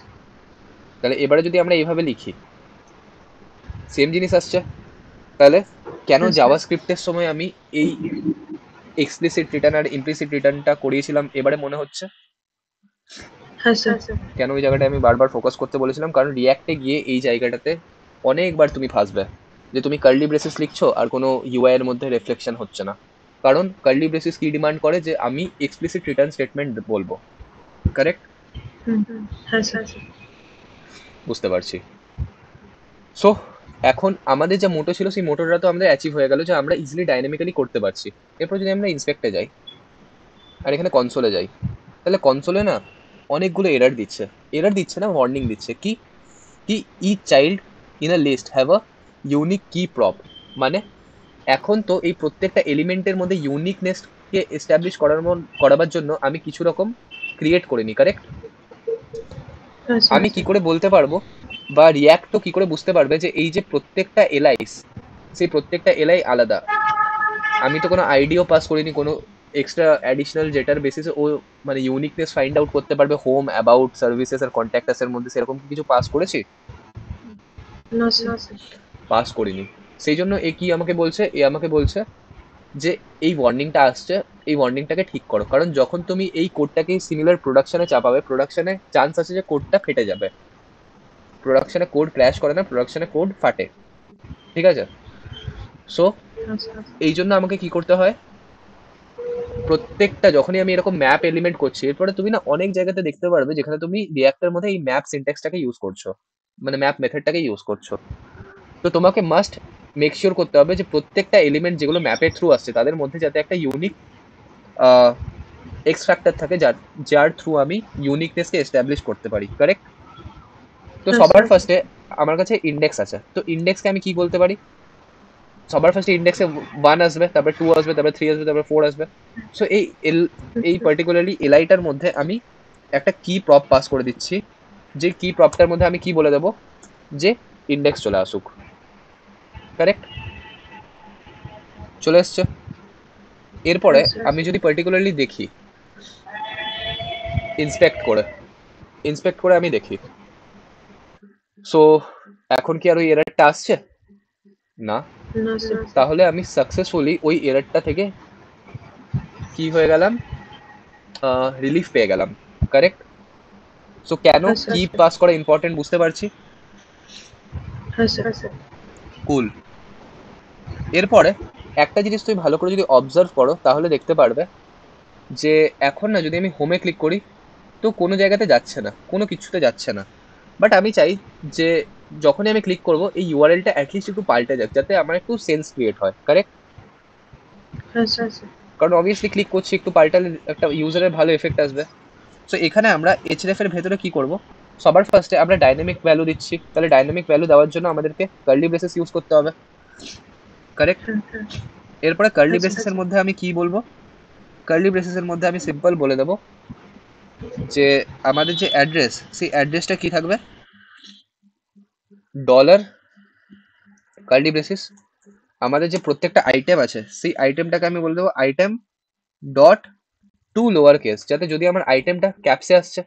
তাহলে এবারে যদি আমরা এইভাবে লিখি, সেম জিনিস আসছে। তাহলে কেন জাভাস্ক্রিপ্টের সময় আমি এই এক্সপ্লিসিট রিটার্ন আর ইমপ্লিসিট রিটার্নটা করিয়েছিলাম এবারে মনে হচ্ছে? হ্যাঁ স্যার। কেন ওই জায়গাটা আমি বারবার ফোকাস করতে বলেছিলাম, কারণ রিয়াক্টে গিয়ে এই জায়গাটাতে অনেকবার তুমি ফাঁসবে, যে তুমি কার্লি ব্রেসিস লিখছো আর কোনো ইউআই এর মধ্যে রিফ্লেকশন হচ্ছে না। কারণ কার্লি ব্রেসিস কি ডিমান্ড করে, যে আমি এক্সপ্লিসিট রিটার্ন স্টেটমেন্ট বলবো, কারেক্ট? হ্যাঁ স্যার। বুঝতে পারছি। সো এখন আমাদের যা মোটো ছিল, সেই মোটোটা তো আমাদের অ্যাচিভ হয়ে গেল, যে আমরা ইজিলি ডাইনামিক্যালি করতে পারছি। এরপর যদি আমরা ইন্সপেক্টে যাই আর এখানে কনসোলে যাই, তাহলে কনসোলে না অনেকগুলো এরার দিচ্ছে না, ওয়ার্নিং দিচ্ছে কি, each child in a list have a unique key prop. মানে এখন তো এই প্রত্যেকটা এলিমেন্টের মধ্যে ইউনিকনেসকে এস্টাবলিশ করাবার জন্য আমি কিছু রকম ক্রিয়েট করে নিই, কারেক্ট? আমি কি করে বলতে পারবো, বা রিয়াক্ট তো কি করে বুঝতে পারবে যে এই যে প্রত্যেকটা এলআইস, সেই প্রত্যেকটা এলআই আলাদা। আমি তো কোনো আইডিও পাস করিনি, কোনো এক্সট্রা অ্যাডিশনাল যেটার বেসিসে ও মানে ইউনিকনেস ফাইন্ড আউট করতে পারবে হোম, অ্যাবাউট, সার্ভিসেস আর কন্ট্যাক্টাস এর মধ্যে, সেরকম কিছু পাস করেছি? না স্যার। পাস করিনি। সেই জন্য এ আমাকে বলছে যে এই ওয়ার্নিংটা আসছে, এই ওয়ার্নিংটাকে ঠিক করো। কারণ যখন তুমি এই কোডটাকে সিমিলার প্রোডাকশনে চাপাবে, প্রোডাকশনে চান্স আছে যে কোডটা ফেটে যাবে। প্রোডাকশনে কোড ক্র্যাশ করে না, প্রোডাকশনে কোড ফাটে, ঠিক আছে? সো আচ্ছা এই জন্য আমাকে কি করতে হয়, প্রত্যেকটা যখনই আমি এরকম ম্যাপ এলিমেন্ট করছি, এরপরে তুমি না অনেক জায়গাতে দেখতে পারবে যেখানে তুমি রিয়াক্টের মধ্যে এই ম্যাপ সিনট্যাক্সটাকে ইউজ করছো, মানে ম্যাপ মেথডটাকে ইউজ করছো। তো তোমাকে মাস্ট মেক শিওর করতে হবে যে প্রত্যেকটা এলিমেন্ট যেগুলো ম্যাপের থ্রু আসছে তাদের মধ্যে যাতে একটা ইউনিক এক্স ফ্যাক্টর থাকে, যার যার থ্রু আমি ইউনিকনেসকে এস্টাবলিশ করতে পারি, কারেক্ট? তো সবার ফার্স্টে আমার কাছে ইন্ডেক্স আছে, তো ইন্ডেক্সকে আমি কি বলতে পারি, সবার ফার্স্টে ইন্ডেক্সে 1 আসবে, তারপরে 2 আসবে, তারপরে 3 আসবে, তারপরে 4 আসবে। সো এই পার্টিকুলারলি এলআইটার মধ্যে আমি একটা কি প্রপ পাস করে দিচ্ছি, যে কি প্রপটার মধ্যে আমি কি বলে দেবো, যে ইন্ডেক্স চলে আসুক, কারেক্ট? চলে এসছে। এরপরে আমি যদি পার্টিকুলারলি দেখি, ইন্সপেক্ট করে আমি দেখি, সো এখন কি আর ওই এররটা আসছে না? না স্যার। তাহলে আমি সাকসেসফুলি ওই এররটা থেকে কি হয়ে গেলাম, রিলিফ পেয়ে গেলাম, কারেক্ট? সো কেন আচ্ছা, কি পাস করা ইম্পর্টেন্ট বুঝতে পারছি। হ্যাঁ স্যার। কুল। এরপরে একটা জিনিস তুমি ভালো করে যদি অবজার্ভ করো তাহলে দেখতে পারবে যে এখন না যদি আমি হোমে ক্লিক করি তো কোনো জায়গাতে যাচ্ছে না, কোনো কিছুতে যাচ্ছে না। বাট আমি চাই যে যখনই আমি ক্লিক করব এই ইউআরএলটা অ্যাটলিস্ট একটু পাল্টে যাক, যাতে আমার একটু সেন্স ক্রিয়েট হয়, কারেক্ট? হ্যাঁ স্যার। কারণ অবভিয়াসলি ক্লিক করছি, একটু পাল্টালে একটা ইউজারের ভালো এফেক্ট আসবে। সো এখানে আমরা এইচরেফ এর ভেতরে কি করব, সবার ফার্স্টে আমরা ডাইনামিক ভ্যালু দিচ্ছি, তাহলে ডাইনামিক ভ্যালু দেওয়ার জন্য আমাদেরকে কার্লি ব্রেসেস ইউজ করতে হবে, কারেক্ট? এরপরে কার্লি ব্রেসেস এর মধ্যে আমি কি বলবো, কার্লি ব্রেসেস এর মধ্যে আমি সিম্পল বলে দেবো যে আমাদের যে অ্যাড্রেস, সেই অ্যাড্রেসটা কি থাকবে, ডলার কার্লি ব্রেসিস, আমাদের যে প্রত্যেকটা আইটেম আছে সেই আইটেমটাকে আমি বলে দেবো item dot to lower case, যাতে যদি আমার আইটেমটা ক্যাপসে আসছে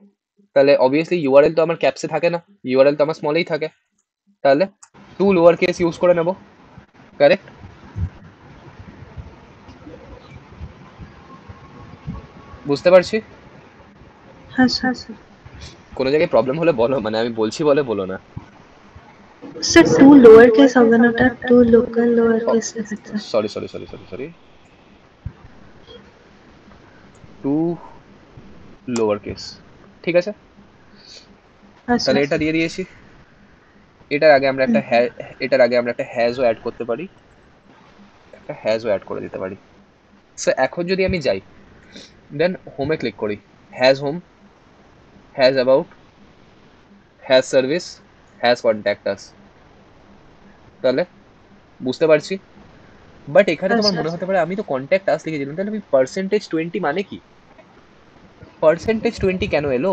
তাহলে অবভিয়াসলি ইউআরএল তো আমার ক্যাপসে থাকে না, ইউআরএল তো আমার স্মলেই থাকে, তাহলে টু লোয়ার কেস ইউজ করে নেব, কারেক্ট? বুঝতে পারছি। হ্যাঁ স্যার। কোনো জায়গায় প্রবলেম হলে বলো, মানে আমি বলছি বলে বলো না। স্যার 2 লোয়ার কেস হবে না, ওটা 2 লোকাল লোয়ার কেস লেখা। সরি, টু লোয়ার কেস, ঠিক আছে। হ্যাঁ তাহলে স্যার। এটা দিয়ে দিয়েছি। এটার আগে আমরা একটা হ্যাজও অ্যাড করতে পারি, একটা হ্যাজও অ্যাড করে দিতে পারি। সো এখন যদি আমি যাই, দেন হোমে ক্লিক করি, has home, has about, has service, has contact us, তাহলে বুঝতে পারছি। বাট এখানে হ্যাঁ তোমার স্যার। মনে হতে পারে আমি তো কন্ট্যাক্ট আস লিখেছিলাম, তাহলে আমি %20 মানে কি, %20 কেন এলো?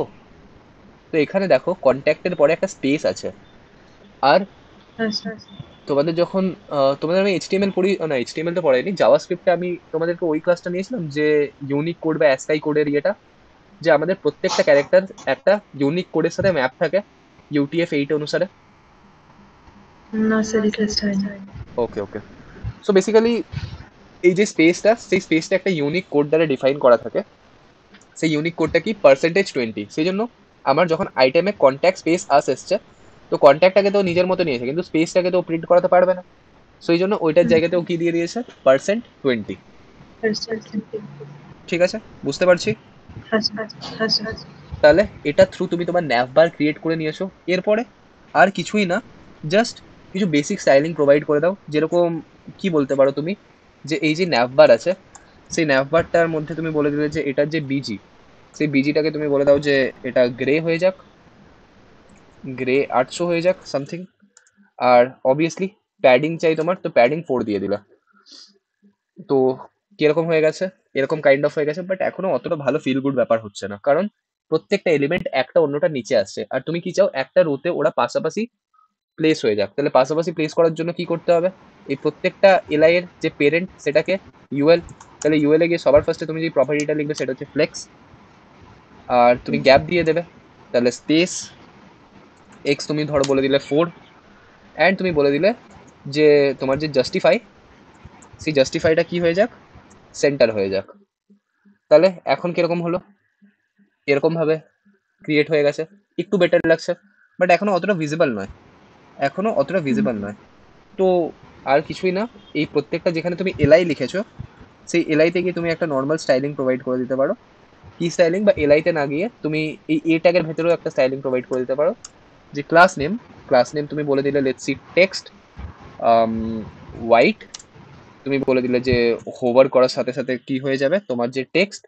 তো এখানে দেখো কন্ট্যাক্টের পরে একটা স্পেস আছে, আর হ্যাঁ স্যার। তোমাদের যখন তোমাদের আমি এইচটিএমএল পড়ি না, এইচটিএমএল তো পড়াইনি, জাভাস্ক্রিপ্টে আমি তোমাদেরকে ওই ক্লাসটা নিয়েছিলাম যে ইউনিক কোড বা অ্যাসকাই কোডের ইয়েটা, যে আমাদের প্রত্যেকটা ক্যারেক্টার একটা ইউনিক কোডের সাথে ম্যাপ থাকে UTF-8 অনুসারে। না স্যার, এই ক্লাসটা হয়নি। ওকে। সো বেসিক্যালি এই যে স্পেসটা, সেই স্পেসটা একটা ইউনিক কোড দ্বারা ডিফাইন করা থাকে। সেই ইউনিক কোডটা কি %20, সেই জন্য আমার যখন আইটেমে কন্ট্যাক্ট স্পেস আস এসছে, তো কন্ট্যাক্টটাকে তো নিজের মতো নিয়েছে কিন্তু স্পেসটাকে তো প্রিন্ট করাতে পারবে না, সেই জন্য ওইটার জায়গাতেও কি দিয়ে দিয়েছে, %20, হ্যাঁ স্যার। ঠিক আছে? বুঝতে পারছি। হ্যাঁ স্যার। হ্যাঁ স্যার। তাহলে এটা থ্রু তুমি তোমার ন্যাভবার ক্রিয়েট করে নিয়েছো। এরপরে আর কিছুই না, জাস্ট কিছু বেসিক স্টাইলিং প্রোভাইড করে দাও, যেরকম কি বলতে পারো তুমি, যে এই যে ন্যাভবার আছে সেই ন্যাভবারটার মধ্যে তুমি বলে দিলে যে এটার যে বিজি, সেই বিজিটাকে তুমি বলে দাও যে এটা গ্রে হয়ে যাক, গ্রে 800 হয়ে যাক সামথিং। আর অবভিয়াসলি প্যাডিং চাই তোমার, তো প্যাডিং 4 দিয়ে দিলা। তো কিরকম হয়ে গেছে, এরকম কাইন্ড অফ হয়ে গেছে, বাট এখনো অতটা ভালো ফিল গুড ব্যাপার হচ্ছে না, কারণ প্রত্যেকটা এলিমেন্ট একটা অন্যটার নিচে আসছে, আর তুমি কি চাও একটা রোতে ওরা পাশাপাশি প্লেস হয়ে যাক। তাহলে পাশাপাশি প্লেস করার জন্য কি করতে হবে, এই প্রত্যেকটা এলআই এর যে পেরেন্ট সেটাকে ইউএল, তাহলে ইউএল এ গিয়ে সবার ফার্স্টে তুমি যে প্রপার্টিটা লিখবে সেটা হচ্ছে ফ্লেক্স, আর তুমি গ্যাপ দিয়ে দেবে, তাহলে স্পেস এক্স তুমি ধরো বলে দিলে 4, অ্যান্ড তুমি বলে দিলে যে তোমার যে জাস্টিফাই, সেই জাস্টিফাইটা কি হয়ে যাক, সেন্টার হয়ে যাক। তাহলে এখন কিরকম হলো, এরকম ভাবে ক্রিয়েট হয়ে গেছে, একটু বেটার লাগছে। বাট এখনো অতটা ভিজিবল নয়। তো আর কিছুই না, এই প্রত্যেকটা যেখানে তুমি এলআই লিখেছো সেই এলআই থেকে তুমি একটা নর্মাল স্টাইলিং প্রোভাইড করে দিতে পারো। কি স্টাইলিং, বা এলআইতে না গিয়ে তুমি এই এ ট্যাগের ভেতরেও একটা স্টাইলিং প্রোভাইড করে দিতে পারো। যে ক্লাস নেম তুমি বলে দিলে লেটস সি টেক্সট হোয়াইট। তুমি বলে দিলে যে হোভার করার সাথে সাথে কি হয়ে যাবে, তোমার যে টেক্সট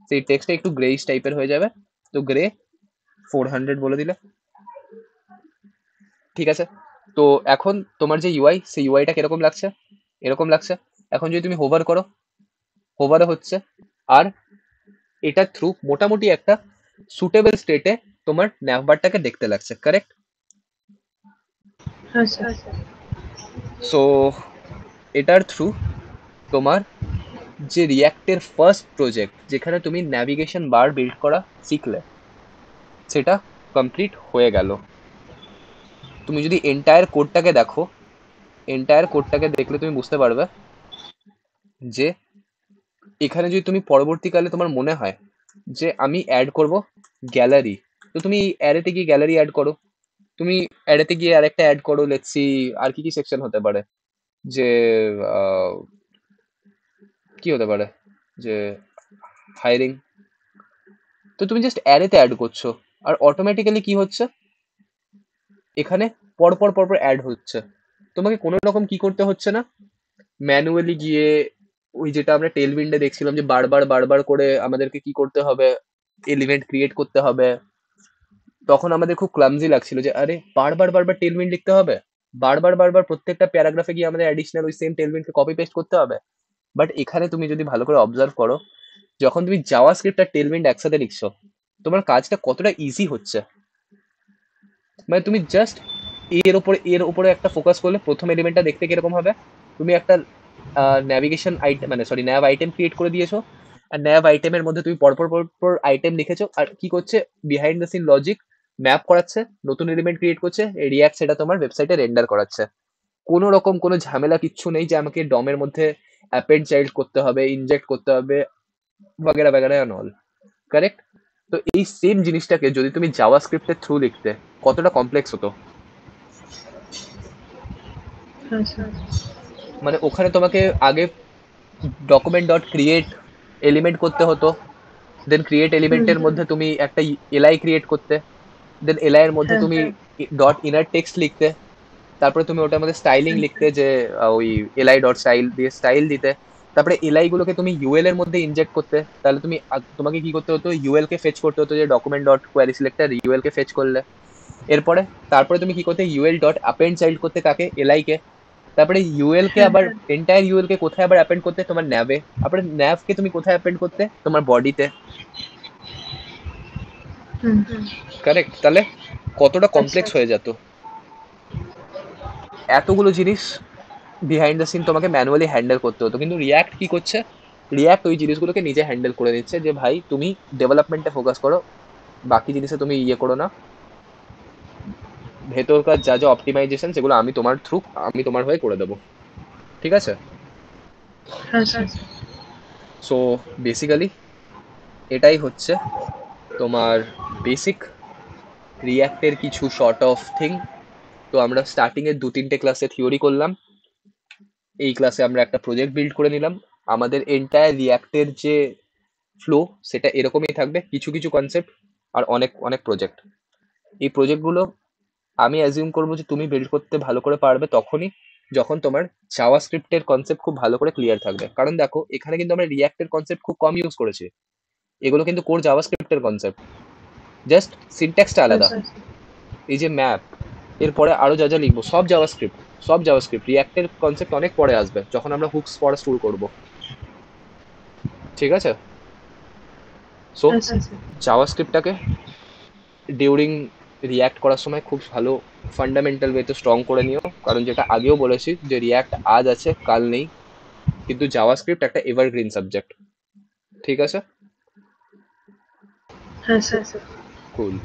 সেই টেক্সটটা একটু গ্রেইশ টাইপের হয়ে যাবে। তো গ্রে 400 বলে দিলে, ঠিক আছে। তো এখন তোমার যে ইউআই, সেই ইউআইটা কিরকম লাগছে, এরকম লাগছে। এখন যদি তুমি হোভার করো, হোভারও হচ্ছে। আর এটার থ্রু মোটামুটি একটা সুটেবল স্টেটে তোমার ন্যাভবারটাকে দেখতে লাগছে, কারেক্ট? হ্যাঁ স্যার। সো এটার থ্রু তোমার যে রিয়াক্টের ফার্স্ট প্রজেক্ট যেখানে তুমি ন্যাভিগেশন বার বিল্ড করা শিখলে, সেটা কমপ্লিট হয়ে গেল। তুমি যদি এন্টায়ার কোডটাকে দেখলে তুমি বুঝতে পারবে যে এখানে যদি তুমি পরবর্তীকালে তোমার মনে হয় যে আমি অ্যাড করব গ্যালারি, তো তুমি অ্যারেতে গিয়ে গ্যালারি অ্যাড করো। তুমি অ্যারেতে গিয়ে আরেকটা অ্যাড করো, লেটস সি আর কি কি সেকশন হতে পারে, যে আহ, কি হতে পারে, যে হায়ারিং। তো তুমি জাস্ট অ্যারেতে অ্যাড করছো, আর অটোমেটিক্যালি কি হচ্ছে, এখানে পরপর পরপর অ্যাড হচ্ছে। তোমাকে কোনো রকম কি করতে হচ্ছে না, ম্যানুয়ালি গিয়ে ওই যেটা আমরা টেলউইন্ডে দেখছিলাম যে বারবার বারবার করে আমাদেরকে কি করতে হবে, এলিমেন্ট ক্রিয়েট করতে হবে। তখন আমাদের খুব ক্লামজি লাগছিল যে আরে বারবার বারবার টেলউইন্ড লিখতে হবে, বারবার বারবার প্রত্যেকটা প্যারাগ্রাফে গিয়ে আমাদের অ্যাডিশনাল ওই সেম টেলউইন্ডকে কপি পেস্ট করতে হবে। বাট এখানে তুমি যদি ভালো করে অবজার্ভ করো, যখন তুমি জাভা স্ক্রিপ্ট আর টেলউইন্ড একসাথে লিখছো, তোমার কাজটা কতটা ইজি হচ্ছে। মানে তুমি জাস্ট এর উপরে একটা ফোকাস করলে প্রথম এলিমেন্টটা দেখতে কিরকম হবে, তুমি একটা ন্যাভিগেশন আইটেম, মানে সরি ন্যাভ আইটেম ক্রিয়েট করে দিয়েছো। আর ন্যাভ আইটেমের মধ্যে তুমি পরপর পরপর আইটেম লিখেছো, আর কি করছে behind the scene logic map করাচ্ছে, নতুন এলিমেন্ট ক্রিয়েট করছে, রিয়াক্ট সেটা তোমার ওয়েবসাইটে রেন্ডার করাচ্ছে। কোনো রকম কোনো ঝামেলা কিচ্ছু নেই যে আমাকে ডমের মধ্যে অ্যাপেন্ড চাইল্ড করতে হবে, ইনজেক্ট করতে হবে, বাগেরা বাগেরা অ্যান্ড অল, কারেক্ট? তো এই সেম জিনিসটাকে যদি তুমি জাভা স্ক্রিপ্টের থ্রু লিখতে, কতটা কমপ্লেক্স হতো। হ্যাঁ স্যার। মানে ওখানে তোমাকে আগে ডকুমেন্ট ডট ক্রিয়েট এলিমেন্ট করতে হতো, দেন ক্রিয়েট এলিমেন্টের মধ্যে তুমি একটা এলআই ক্রিয়েট করতে, দেন এলআই এর মধ্যে হ্যাঁ তুমি ডট ইনার টেক্সট লিখতে, তারপরে তুমি ওটার মধ্যে স্টাইলিং লিখতে, যে ওই এলআই ডট স্টাইল দিয়ে স্টাইল দিতে। তারপরে এলআই গুলোকে তুমি ইউএল এর মধ্যে ইনজেক্ট করতে, তাহলে তোমাকে কি করতে হতো, ইউএল কে ফেচ করতে হতো, যে document dot query selector UL কে ফেচ করলে। এরপরে তারপরে তুমি কি করতে, ইউএল ডট অ্যাপেন্ড চাইল্ড করতে কাকে, এলআই কে। তারপরে ইউএল কে আবার এন্টায়ার ইউএল কে কোথায় আবার অ্যাপেন্ড করতে, তোমার ন্যাভে। তারপরে ন্যাভ কে তুমি কোথায় অ্যাপেন্ড করতে, তোমার বডিতে, কারেক্ট? তাহলে কতটা আচ্ছা। কমপ্লেক্স হয়ে যেত। এতগুলো জিনিস বিহাইন্ড দ্য সিন তোমাকে ম্যানুয়ালি হ্যান্ডেল করতে হতো, কিন্তু রিয়াক্ট কি করছে, রিয়াক্ট ওই জিনিসগুলোকে নিজে হ্যান্ডেল করে দিচ্ছে, যে ভাই তুমি ডেভেলপমেন্টে ফোকাস করো, বাকি জিনিসে তুমি ইয়ে করো না। ভেতরকার যা যা অপটিমাইজেশন সেগুলো আমি তোমার হয়ে করে দেবো, ঠিক আছে। হ্যাঁ স্যার। সো বেসিক্যালি এটাই হচ্ছে তোমার বেসিক রিয়াক্টের কিছু শর্ট অফ থিং। তো আমরা স্টার্টিং এর 2-3টে ক্লাসে থিওরি করলাম, এই ক্লাসে আমরা একটা প্রজেক্ট বিল্ড করে নিলাম। আমাদের এন্টায়ার রিয়াক্টের যে ফ্লো সেটা এরকমই থাকবে, কিছু কিছু কনসেপ্ট আর অনেক অনেক প্রজেক্ট। এই প্রজেক্টগুলো আমি অ্যাজিউম করবো যে তুমি বিল্ড করতে ভালো করে পারবে তখনই যখন তোমার জাভা স্ক্রিপ্টের কনসেপ্ট খুব ভালো করে ক্লিয়ার থাকবে। কারণ দেখো এখানে কিন্তু আমরা রিয়াক্টের কনসেপ্ট খুব কম ইউজ করেছি, এগুলো কিন্তু কোর জাভা স্ক্রিপ্টের কনসেপ্ট, জাস্ট সিনট্যাক্সটা হ্যাঁ আলাদা। স্যার। এই যে ম্যাপ, এরপরে আরো যা যা লিখবো সব জাভাস্ক্রিপ্ট, রিয়াক্টের কনসেপ্ট অনেক পরে আসবে যখন আমরা হুকস পড়া শুরু করব, ঠিক আছে। সো হ্যাঁ স্যার। জাভাস্ক্রিপ্টটাকে ডিউরিং রিয়াক্ট করার সময় খুব ভালো ফান্ডামেন্টাল ওয়েতে স্ট্রং করে নিও, কারণ যেটা আগেও বলেছি যে রিয়াক্ট আজ আছে কাল নেই, কিন্তু জাভাস্ক্রিপ্ট একটা এভারগ্রিন সাবজেক্ট, ঠিক আছে। হ্যাঁ স্যার। কুল।